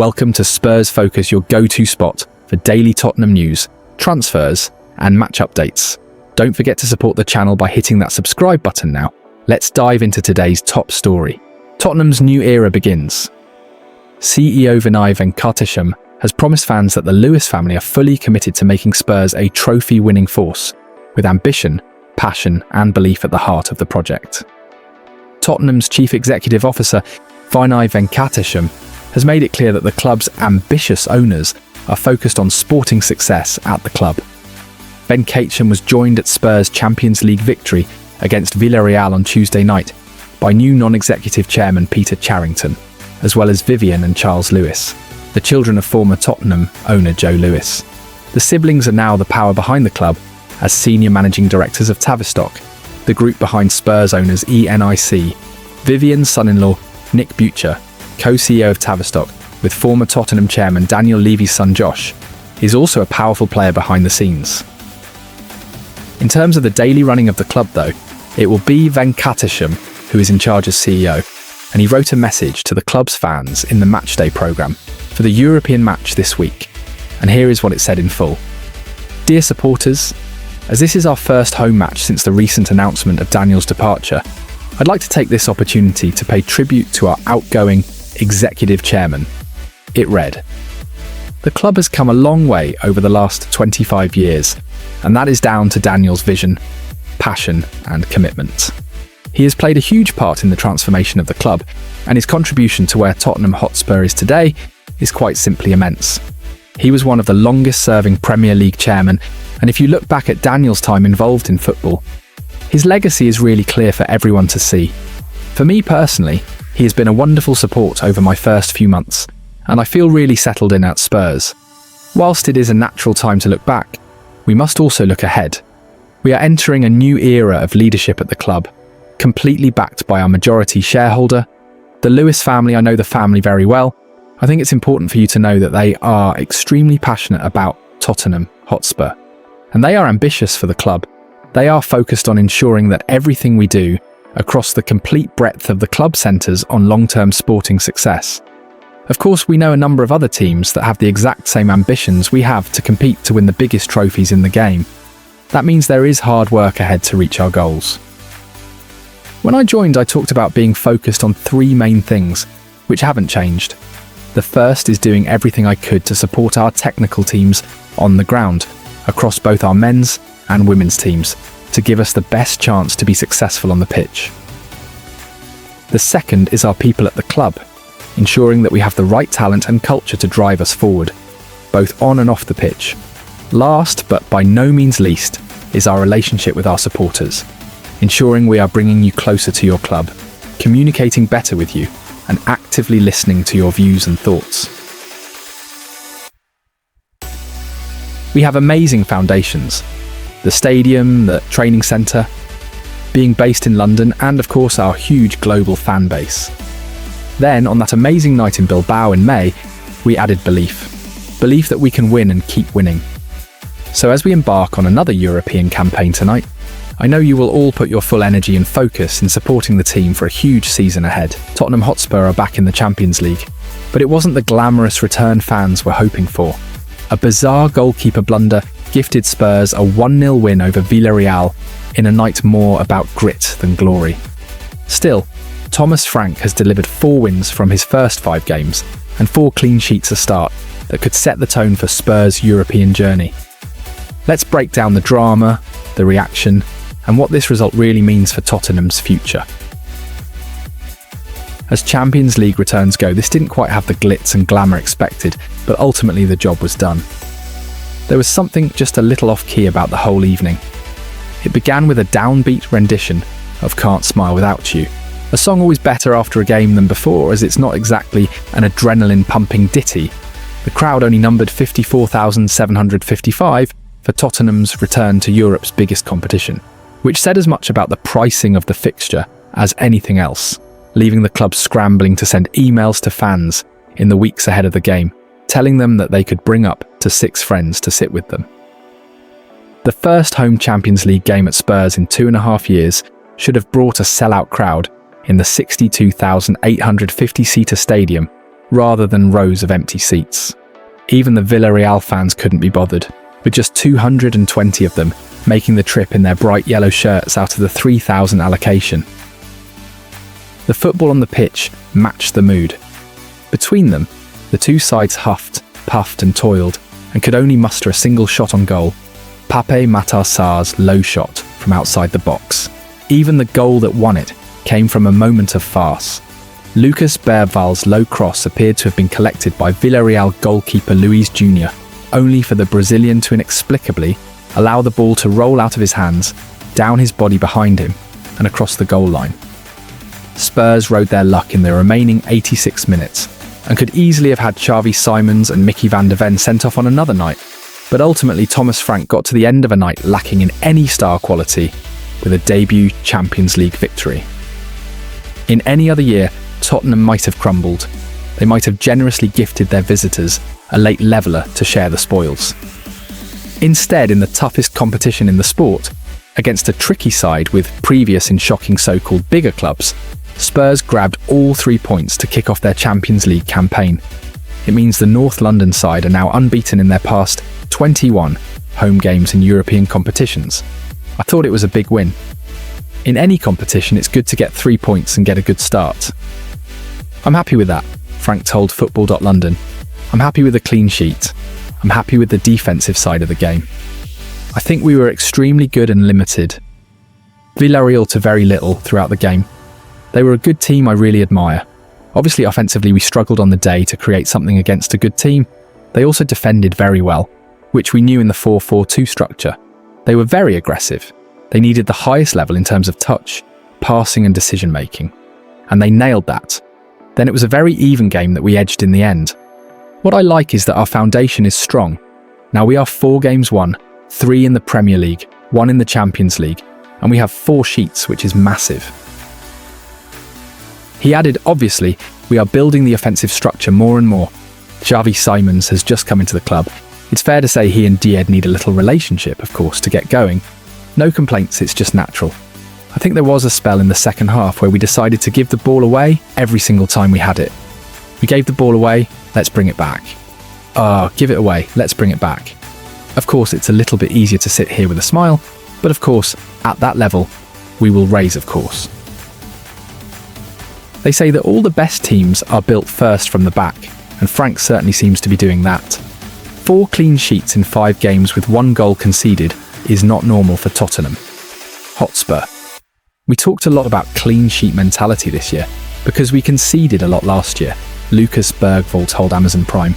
Welcome to Spurs Focus, your go-to spot for daily Tottenham news, transfers, and match updates. Don't forget to support the channel by hitting that subscribe button now. Let's dive into today's top story. Tottenham's new era begins. CEO Vinay Venkatesham has promised fans that the Lewis family are fully committed to making Spurs a trophy-winning force, with ambition, passion, and belief at the heart of the project. Tottenham's Chief Executive Officer, Vinay Venkatesham, has made it clear that the club's ambitious owners are focused on sporting success at the club. Venkatesham was joined at Spurs' Champions League victory against Villarreal on Tuesday night by new non-executive chairman Peter Charrington, as well as Vivian and Charles Lewis, the children of former Tottenham owner Joe Lewis. The siblings are now the power behind the club as senior managing directors of Tavistock, the group behind Spurs owners ENIC. Vivian's son-in-law, Nick Butcher, co-CEO of Tavistock, with former Tottenham chairman Daniel Levy's son Josh, is also a powerful player behind the scenes. In terms of the daily running of the club though, it will be Venkatesham who is in charge as CEO, and he wrote a message to the club's fans in the matchday programme for the European match this week. And here is what it said in full. Dear supporters, as this is our first home match since the recent announcement of Daniel's departure, I'd like to take this opportunity to pay tribute to our outgoing executive chairman. It read, "The club has come a long way over the last 25 years, and that is down to Daniel's vision, passion, and commitment. He has played a huge part in the transformation of the club, and his contribution to where Tottenham Hotspur is today is quite simply immense. He was one of the longest-serving Premier League chairmen, and if you look back at Daniel's time involved in football, his legacy is really clear for everyone to see. For me personally, he has been a wonderful support over my first few months, and I feel really settled in at Spurs. Whilst it is a natural time to look back, we must also look ahead. We are entering a new era of leadership at the club, completely backed by our majority shareholder. The Lewis family, I know the family very well. I think it's important for you to know that they are extremely passionate about Tottenham Hotspur, and they are ambitious for the club. They are focused on ensuring that everything we do across the complete breadth of the club centres on long-term sporting success. Of course, we know a number of other teams that have the exact same ambitions we have to compete to win the biggest trophies in the game. That means there is hard work ahead to reach our goals. When I joined, I talked about being focused on three main things, which haven't changed. The first is doing everything I could to support our technical teams on the ground, across both our men's and women's teams, to give us the best chance to be successful on the pitch. The second is our people at the club, ensuring that we have the right talent and culture to drive us forward, both on and off the pitch. Last, but by no means least, is our relationship with our supporters, ensuring we are bringing you closer to your club, communicating better with you, and actively listening to your views and thoughts. We have amazing foundations. The stadium, the training centre, being based in London, and of course our huge global fan base. Then, on that amazing night in Bilbao in May, we added belief. Belief that we can win and keep winning. So as we embark on another European campaign tonight, I know you will all put your full energy and focus in supporting the team for a huge season ahead. Tottenham Hotspur are back in the Champions League, but it wasn't the glamorous return fans were hoping for. A bizarre goalkeeper blunder gifted Spurs a 1-0 win over Villarreal in a night more about grit than glory. Still, Thomas Frank has delivered 4 wins from his first 5 games and 4 clean sheets a start that could set the tone for Spurs' European journey. Let's break down the drama, the reaction, and what this result really means for Tottenham's future. As Champions League returns go, this didn't quite have the glitz and glamour expected, but ultimately the job was done. There was something just a little off-key about the whole evening. It began with a downbeat rendition of Can't Smile Without You, a song always better after a game than before, as it's not exactly an adrenaline-pumping ditty. The crowd only numbered 54,755 for Tottenham's return to Europe's biggest competition, which said as much about the pricing of the fixture as anything else, leaving the club scrambling to send emails to fans in the weeks ahead of the game, telling them that they could bring up to 6 friends to sit with them. The first home Champions League game at Spurs in 2.5 years should have brought a sellout crowd in the 62,850-seater stadium rather than rows of empty seats. Even the Villarreal fans couldn't be bothered, with just 220 of them making the trip in their bright yellow shirts out of the 3,000 allocation. The football on the pitch matched the mood. Between them, the two sides huffed, puffed and toiled, and could only muster a single shot on goal: Pape Matar Sarr's low shot from outside the box. Even the goal that won it came from a moment of farce. Lucas Bergvall's low cross appeared to have been collected by Villarreal goalkeeper Luis Jr., only for the Brazilian to inexplicably allow the ball to roll out of his hands, down his body behind him, and across the goal line. Spurs rode their luck in the remaining 86 minutes, and could easily have had Xavi Simons and Mickey van der Ven sent off on another night, but ultimately Thomas Frank got to the end of a night lacking in any star quality, with a debut Champions League victory. In any other year, Tottenham might have crumbled. They might have generously gifted their visitors a late leveller to share the spoils. Instead, in the toughest competition in the sport, against a tricky side with previous and shocking so-called bigger clubs, Spurs grabbed all 3 points to kick off their Champions League campaign. It means the North London side are now unbeaten in their past 21 home games in European competitions. I thought it was a big win. In any competition, it's good to get 3 points and get a good start. I'm happy with that, Frank told Football.London. I'm happy with the clean sheet. I'm happy with the defensive side of the game. I think we were extremely good and limited. Villarreal to very little throughout the game. They were a good team I really admire. Obviously, offensively, we struggled on the day to create something against a good team. They also defended very well, which we knew in the 4-4-2 structure. They were very aggressive. They needed the highest level in terms of touch, passing and decision-making. And they nailed that. Then it was a very even game that we edged in the end. What I like is that our foundation is strong. Now we are 4 games won, 3 in the Premier League, 1 in the Champions League, and we have 4 sheets, which is massive. He added, obviously, we are building the offensive structure more and more. Xavi Simons has just come into the club. It's fair to say he and Died need a little relationship, of course, to get going. No complaints, it's just natural. I think there was a spell in the second half where we decided to give the ball away every single time we had it. We gave the ball away, let's bring it back. Give it away, let's bring it back. Of course, it's a little bit easier to sit here with a smile, but of course, at that level, we will raise, of course. They say that all the best teams are built first from the back, and Frank certainly seems to be doing that. 4 clean sheets in 5 games with 1 goal conceded is not normal for Tottenham Hotspur. We talked a lot about clean sheet mentality this year, because we conceded a lot last year, Lucas Bergvall told Amazon Prime.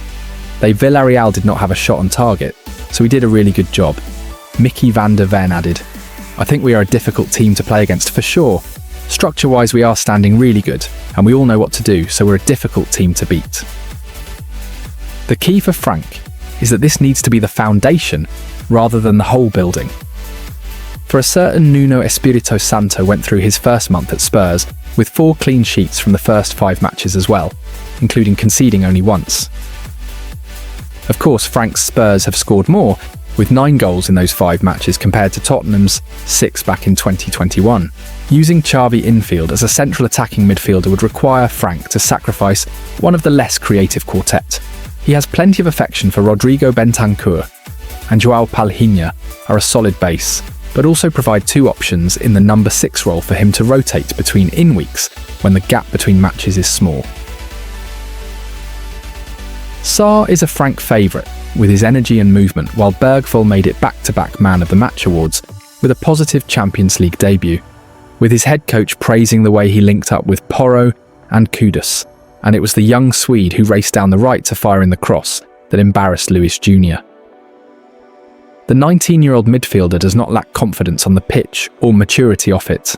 Villarreal did not have a shot on target, so we did a really good job. Mickey van der Ven added, I think we are a difficult team to play against for sure. Structure-wise, we are standing really good, and we all know what to do, so we're a difficult team to beat. The key for Frank is that this needs to be the foundation rather than the whole building. For a certain Nuno Espirito Santo went through his first month at Spurs with 4 clean sheets from the first 5 matches as well, including conceding only once. Of course, Frank's Spurs have scored more, with 9 goals in those 5 matches compared to Tottenham's 6 back in 2021. Using Xavi infield as a central attacking midfielder would require Frank to sacrifice one of the less creative quartet. He has plenty of affection for Rodrigo Bentancur and João Palhinha are a solid base, but also provide 2 options in the number 6 role for him to rotate between in weeks when the gap between matches is small. Sarr is a Frank favourite with his energy and movement, while Bergvall made it back-to-back Man of the Match awards with a positive Champions League debut, with his head coach praising the way he linked up with Porro and Kudus, and it was the young Swede who raced down the right to fire in the cross that embarrassed Luis Jr. The 19-year-old midfielder does not lack confidence on the pitch or maturity off it.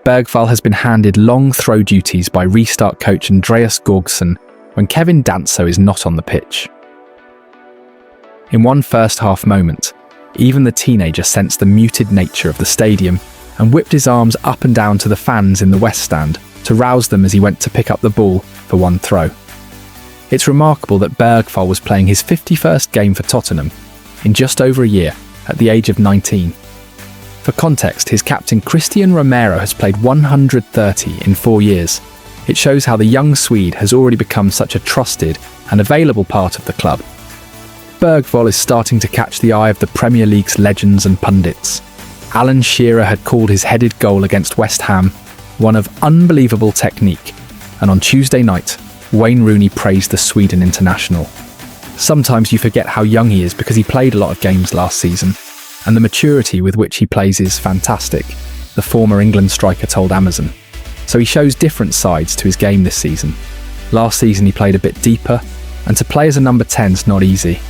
Bergvall has been handed long throw duties by restart coach Andreas Gorgson when Kevin Danso is not on the pitch. In one first-half moment, even the teenager sensed the muted nature of the stadium and whipped his arms up and down to the fans in the West Stand to rouse them as he went to pick up the ball for one throw. It's remarkable that Bergvall was playing his 51st game for Tottenham in just over a year at the age of 19. For context, his captain Christian Romero has played 130 in 4 years, It shows how the young Swede has already become such a trusted and available part of the club. Bergvall is starting to catch the eye of the Premier League's legends and pundits. Alan Shearer had called his headed goal against West Ham one of unbelievable technique, and on Tuesday night, Wayne Rooney praised the Sweden international. Sometimes you forget how young he is because he played a lot of games last season, and the maturity with which he plays is fantastic, the former England striker told Amazon. So he shows different sides to his game this season. Last season he played a bit deeper, and to play as a number 10's not easy.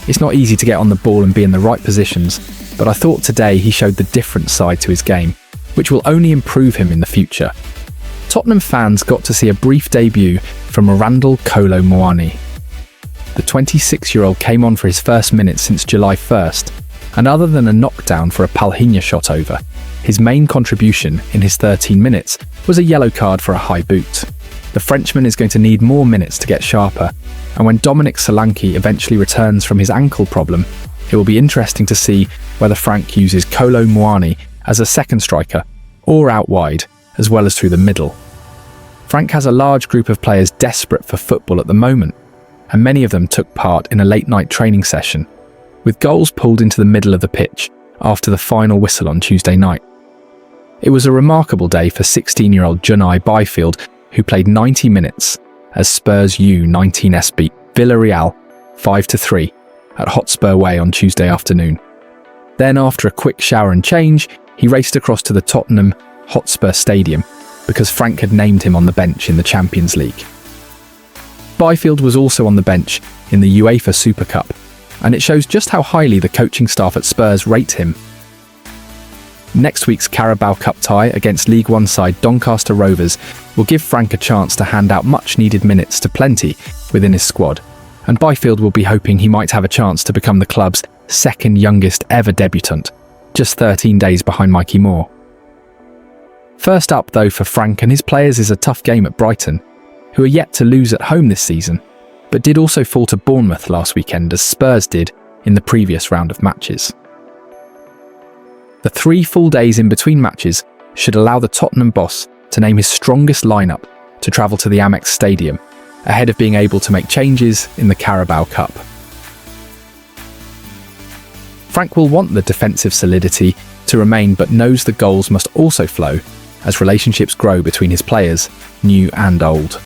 It's not easy to get on the ball and be in the right positions, but I thought today he showed the different side to his game, which will only improve him in the future. Tottenham fans got to see a brief debut from Randall Kolo Muani. The 26-year-old came on for his first minutes since July 1st, and other than a knockdown for a Palhinha shot over, his main contribution in his 13 minutes was a yellow card for a high boot. The Frenchman is going to need more minutes to get sharper, and when Dominic Solanke eventually returns from his ankle problem, it will be interesting to see whether Frank uses Kolo Muani as a second striker or out wide, as well as through the middle. Frank has a large group of players desperate for football at the moment, and many of them took part in a late-night training session, with goals pulled into the middle of the pitch after the final whistle on Tuesday night. It was a remarkable day for 16-year-old Junai Byfield, who played 90 minutes as Spurs U19s beat Villarreal 5-3 at Hotspur Way on Tuesday afternoon. Then, after a quick shower and change, he raced across to the Tottenham Hotspur Stadium because Frank had named him on the bench in the Champions League. Byfield was also on the bench in the UEFA Super Cup, and it shows just how highly the coaching staff at Spurs rate him. Next week's Carabao Cup tie against League One side Doncaster Rovers will give Frank a chance to hand out much-needed minutes to plenty within his squad, and Byfield will be hoping he might have a chance to become the club's second youngest ever debutant, just 13 days behind Mikey Moore. First up, though, for Frank and his players is a tough game at Brighton, who are yet to lose at home this season, but did also fall to Bournemouth last weekend as Spurs did in the previous round of matches. The 3 full days in between matches should allow the Tottenham boss to name his strongest lineup to travel to the Amex Stadium, ahead of being able to make changes in the Carabao Cup. Frank will want the defensive solidity to remain, but knows the goals must also flow as relationships grow between his players, new and old.